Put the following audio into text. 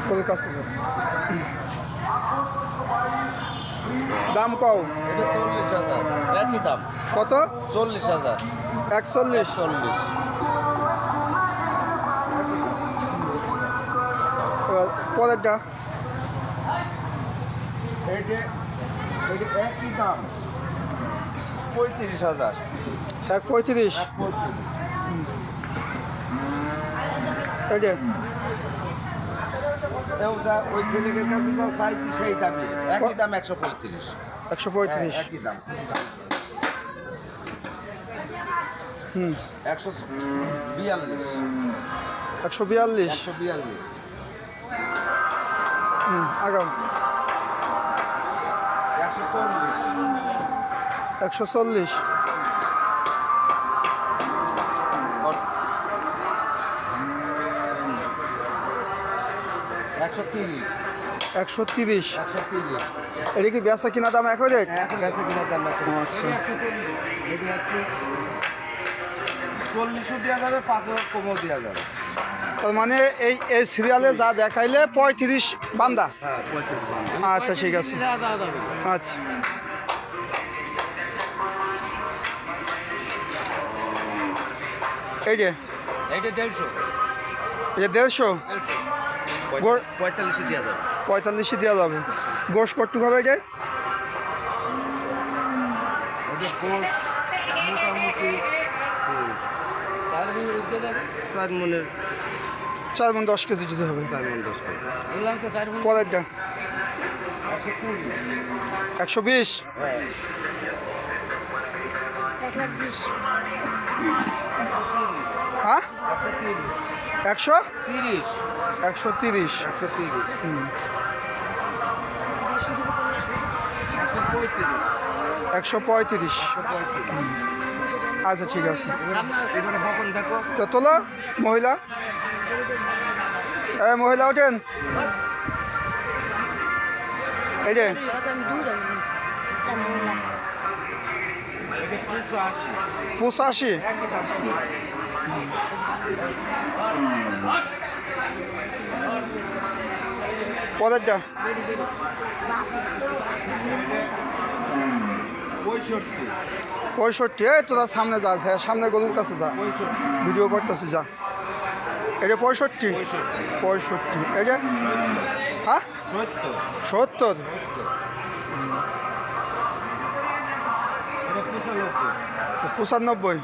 তোর কাছে দাম কও এটা 40,000 একই দাম কত 40,000 41 40 পরেরটা এটা একই দাম 35,000 135 এই যে ওই ছেলেদের কাছে যা চাইছি সেই দামই একই দাম 135 135 একই দাম 142 আগাও 140 130 এটা কি বেচা কিনা দাম এক রেট আচ্ছা 40 দেওয়া যাবে 5,000 কমও দেওয়া যাবে তার মানে এই সিরিয়ালে যা দেখাইলে 35 বান্দা হ্যাঁ 35 আচ্ছা ঠিক আছে আচ্ছা এই যে এইটা 150 এই যে 150 45 দেওয়া যাবে 45 দেওয়া যাবে গোশ কটুক হবে এটা ওটা কোর্স মোটামুটি 4 মনের 4 মণ 10 কেজি দিতে হবে 4 মন 10 কেজি পরেরটা 120 হ্যাঁ 100 130 135 আচ্ছা ঠিক আছে তো তোলো মহিলা মহিলা ওঠেন এই যে 85 পরেরটা 65 এই তোরা সামনে যা সামনে গরুর কাছে যা ভিডিও করতেছি যা এই যে 65 এই যে হ্যাঁ 70 95